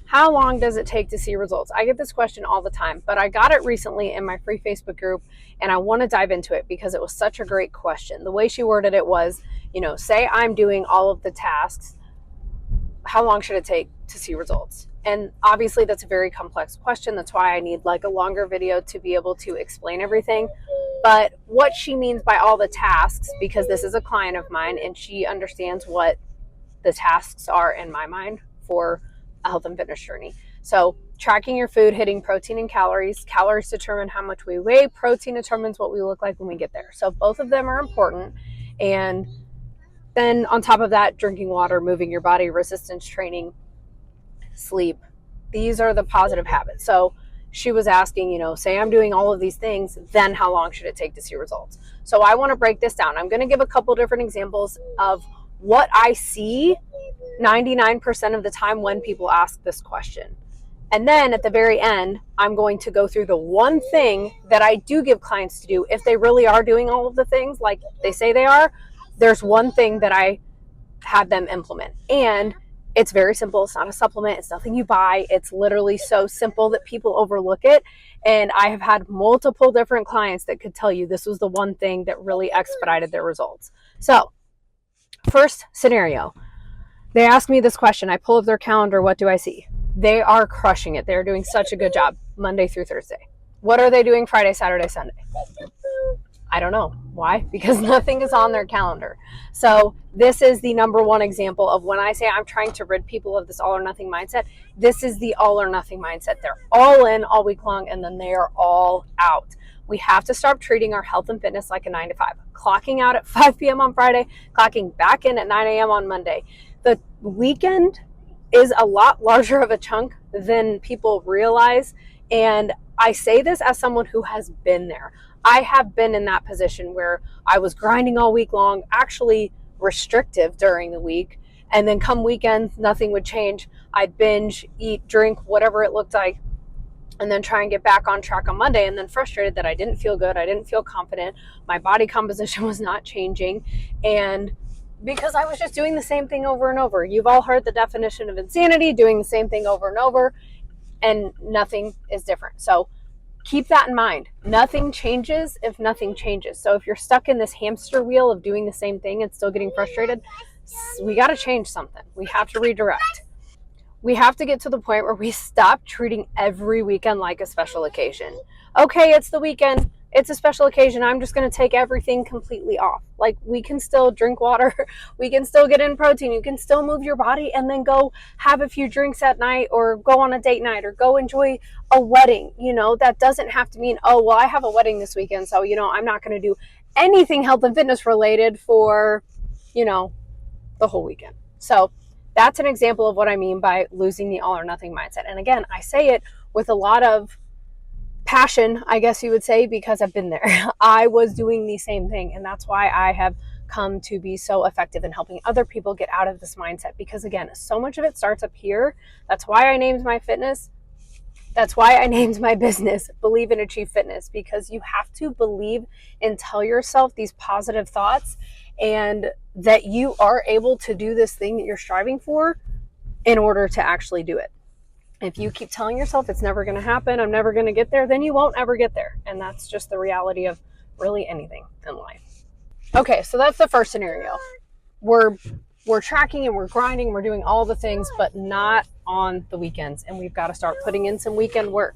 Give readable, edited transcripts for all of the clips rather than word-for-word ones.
How long does it take to see results? I get this question all the time, but I got it recently in my free Facebook group, and I want to dive into it because it was such a great question. The way she worded it was, say I'm doing all of the tasks, how long should it take to see results? And obviously that's a very complex question. That's why I need like a longer video to be able to explain everything. But what she means by all the tasks, because this is a client of mine and she understands what the tasks are in my mind for a health and fitness journey. So tracking your food, hitting protein and calories. Calories determine how much we weigh. Protein determines what we look like when we get there. So both of them are important. And then on top of that, drinking water, moving your body, resistance training, sleep. These are the positive habits. So she was asking, say I'm doing all of these things, then how long should it take to see results? So I want to break this down. I'm going to give a couple different examples of what I see 99% of the time when people ask this question. And then at the very end, I'm going to go through the one thing that I do give clients to do. If they really are doing all of the things like they say they are, there's one thing that I have them implement. And it's very simple. It's not a supplement. It's nothing you buy. It's literally so simple that people overlook it. And I have had multiple different clients that could tell you this was the one thing that really expedited their results. So first scenario, they ask me this question. I pull up their calendar. What do I see? They are crushing it. They're doing such a good job Monday through Thursday. What are they doing Friday, Saturday, Sunday? I don't know. Why? Because nothing is on their calendar. So this is the number one example of when I say I'm trying to rid people of this all or nothing mindset. This is the all or nothing mindset. They're all in all week long and then they are all out. We have to stop treating our health and fitness like a 9 to 5. Clocking out at 5 p.m. on Friday, clocking back in at 9 a.m. on Monday. The weekend is a lot larger of a chunk than people realize. And I say this as someone who has been there. I have been in that position where I was grinding all week long, actually restrictive during the week. And then come weekend, nothing would change. I'd binge, eat, drink, whatever it looked like, and then try and get back on track on Monday. And then frustrated that I didn't feel good. I didn't feel confident. My body composition was not changing. And because I was just doing the same thing over and over. You've all heard the definition of insanity, doing the same thing over and over, and nothing is different. So keep that in mind. Nothing changes if nothing changes. So if you're stuck in this hamster wheel of doing the same thing and still getting frustrated, we got to change something. We have to redirect. We have to get to the point where we stop treating every weekend like a special occasion. Okay, it's the weekend. It's a special occasion. I'm just going to take everything completely off. Like, we can still drink water. We can still get in protein. You can still move your body and then go have a few drinks at night or go on a date night or go enjoy a wedding. That doesn't have to mean, oh, well, I have a wedding this weekend. So, I'm not going to do anything health and fitness related for, the whole weekend. So that's an example of what I mean by losing the all or nothing mindset. And again, I say it with a lot of passion, I guess you would say, because I've been there. I was doing the same thing, and that's why I have come to be so effective in helping other people get out of this mindset, because again, so much of it starts up here. That's why I named my fitness. That's why I named my business Believe and Achieve Fitness, because you have to believe and tell yourself these positive thoughts and that you are able to do this thing that you're striving for in order to actually do it. If you keep telling yourself it's never going to happen, I'm never going to get there, then you won't ever get there. And that's just the reality of really anything in life. Okay, so that's the first scenario. We're tracking and we're grinding, we're doing all the things, but not on the weekends. And we've got to start putting in some weekend work.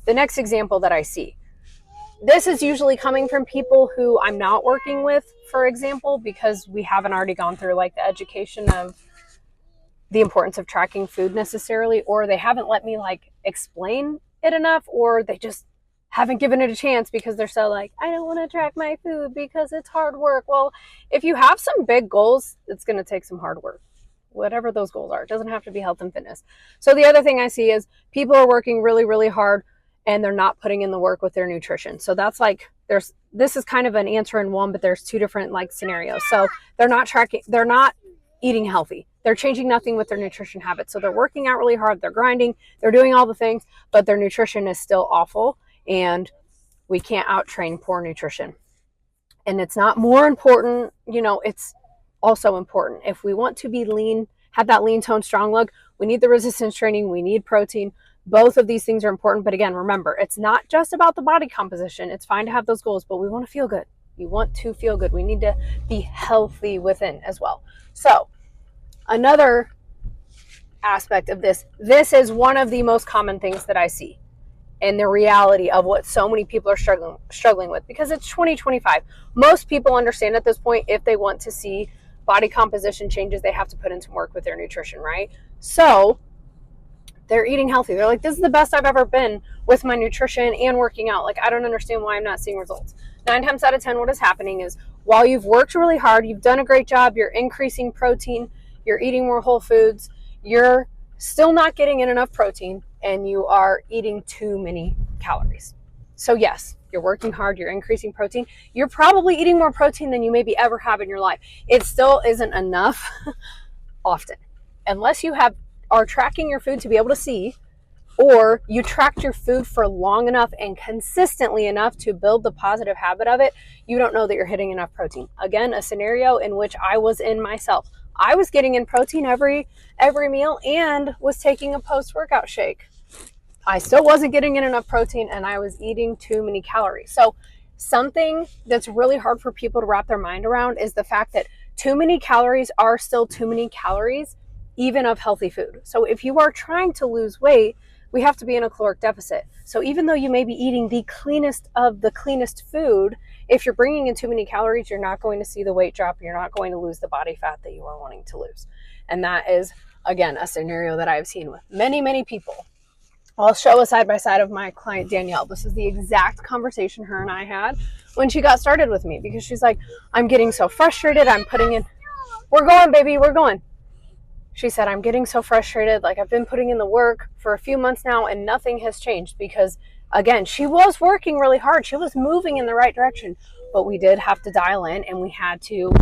The next example that I see, this is usually coming from people who I'm not working with, for example, because we haven't already gone through like the education of the importance of tracking food necessarily, or they haven't let me like explain it enough, or they just haven't given it a chance because they're so like, I don't want to track my food because it's hard work. Well, if you have some big goals, it's going to take some hard work, whatever those goals are. It doesn't have to be health and fitness. So the other thing I see is people are working really, really hard and they're not putting in the work with their nutrition. So that's like, this is kind of an answer in one, but there's two different like scenarios. So they're not eating healthy. They're changing nothing with their nutrition habits. So they're working out really hard. They're grinding. They're doing all the things, but their nutrition is still awful. And we can't out-train poor nutrition. And it's not more important, it's also important. If we want to be lean, have that lean, toned, strong look, We need the resistance training. We need protein. Both of these things are important. But again, remember, it's not just about the body composition. It's fine to have those goals, but we want to feel good. You want to feel good. We need to be healthy within as well. So another aspect of this is one of the most common things that I see and the reality of what so many people are struggling with, because it's 2025. Most people understand at this point, if they want to see body composition changes, they have to put in some work with their nutrition, right? So they're eating healthy. They're like, this is the best I've ever been with my nutrition and working out. Like, I don't understand why I'm not seeing results. 9 times out of 10, what is happening is, while you've worked really hard, you've done a great job, you're increasing protein, you're eating more whole foods, you're still not getting in enough protein, and you are eating too many calories. So yes, you're working hard, you're increasing protein, you're probably eating more protein than you maybe ever have in your life. It still isn't enough often, unless you are tracking your food to be able to see, or you tracked your food for long enough and consistently enough to build the positive habit of it. You don't know that you're hitting enough protein. Again, a scenario in which I was in myself. I was getting in protein every meal and was taking a post-workout shake. I still wasn't getting in enough protein, and I was eating too many calories. So something that's really hard for people to wrap their mind around is the fact that too many calories are still too many calories, even of healthy food. So if you are trying to lose weight, we have to be in a caloric deficit. So even though you may be eating the cleanest of the cleanest food, if you're bringing in too many calories, you're not going to see the weight drop. You're not going to lose the body fat that you are wanting to lose. And that is, again, a scenario that I've seen with many, many people. I'll show a side by side of my client, Danielle. This is the exact conversation her and I had when she got started with me, because she's like, I'm getting so frustrated. I'm putting in, we're going, baby, we're going. She said, I'm getting so frustrated. Like, I've been putting in the work for a few months now and nothing has changed, because again, she was working really hard. She was moving in the right direction, but we did have to dial in, and we had to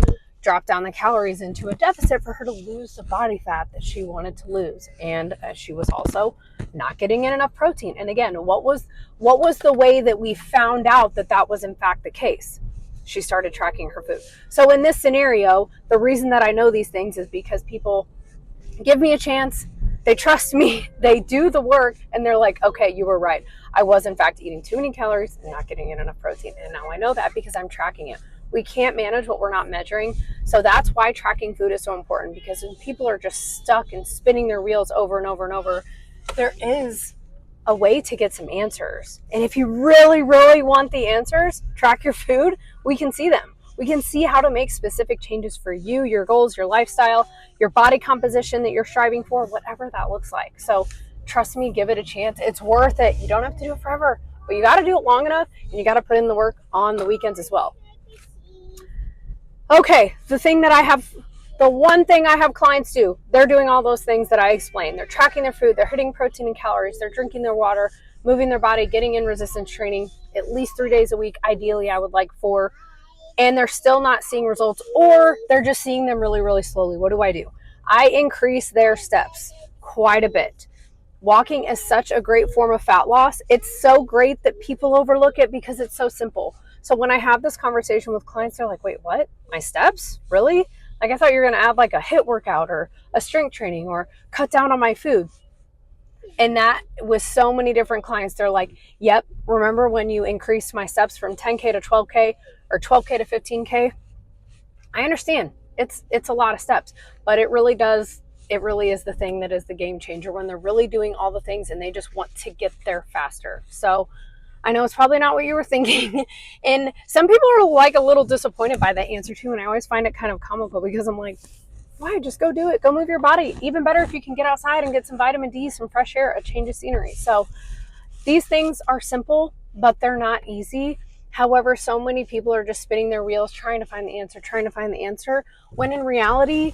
drop down the calories into a deficit for her to lose the body fat that she wanted to lose. And she was also not getting in enough protein. And again, what was the way that we found out that that was in fact the case? She started tracking her food. So in this scenario, the reason that I know these things is because people give me a chance, they trust me, they do the work, and they're like, okay, you were right. I was in fact eating too many calories and not getting in enough protein. And now I know that because I'm tracking it. We can't manage what we're not measuring. So that's why tracking food is so important, because when people are just stuck and spinning their wheels over and over and over, there is a way to get some answers. And if you really, really want the answers, track your food. We can see them. We can see how to make specific changes for you, your goals, your lifestyle, your body composition that you're striving for, whatever that looks like. So trust me, give it a chance. It's worth it. You don't have to do it forever, but you got to do it long enough, and you got to put in the work on the weekends as well. Okay, the one thing I have clients do, they're doing all those things that I explained. They're tracking their food, they're hitting protein and calories, they're drinking their water, moving their body, getting in resistance training at least 3 days a week. Ideally, I would like 4. And they're still not seeing results, or they're just seeing them really, really slowly. What do? I increase their steps quite a bit. Walking is such a great form of fat loss. It's so great that people overlook it because it's so simple. So when I have this conversation with clients, they're like, wait, what? My steps? Really? Like, I thought you were going to add like a HIIT workout or a strength training or cut down on my food. And that with so many different clients, they're like, yep, remember when you increased my steps from 10K to 12K or 12K to 15K? I understand. It's a lot of steps, but it really is the thing that is the game changer, when they're really doing all the things and they just want to get there faster. So I know it's probably not what you were thinking. And some people are like a little disappointed by that answer too. And I always find it kind of comical, because I'm like, why? Just go do it. Go move your body. Even better if you can get outside and get some vitamin D, some fresh air, a change of scenery. So these things are simple, but they're not easy. However, so many people are just spinning their wheels trying to find the answer, when in reality,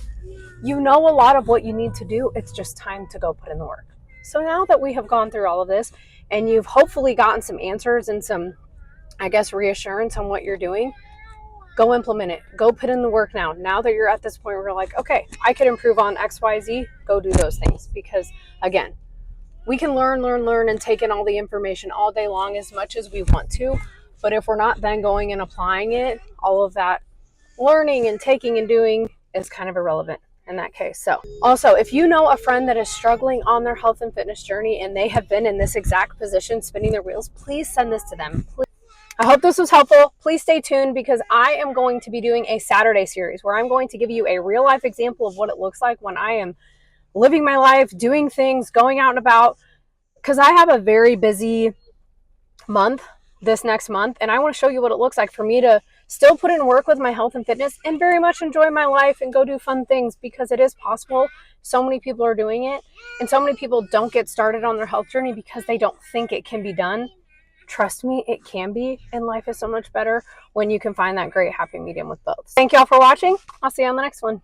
you know a lot of what you need to do. It's just time to go put in the work. So now that we have gone through all of this, and you've hopefully gotten some answers and some, I guess, reassurance on what you're doing, go implement it. Go put in the work now. Now that you're at this point where you're like, okay, I could improve on X, Y, Z, go do those things. Because again, we can learn and take in all the information all day long as much as we want to. But if we're not then going and applying it, all of that learning and taking and doing is kind of irrelevant. in that case. So also, if you know a friend that is struggling on their health and fitness journey and they have been in this exact position, spinning their wheels, please send this to them. Please. I hope this was helpful. Please stay tuned because I am going to be doing a Saturday series where I'm going to give you a real life example of what it looks like when I am living my life, doing things, going out and about, because I have a very busy month this next month, and I want to show you what it looks like for me to still put in work with my health and fitness and very much enjoy my life and go do fun things, because it is possible. So many people are doing it, and so many people don't get started on their health journey because they don't think it can be done. Trust me, it can be, and life is so much better when you can find that great happy medium with both. Thank y'all for watching. I'll see you on the next one.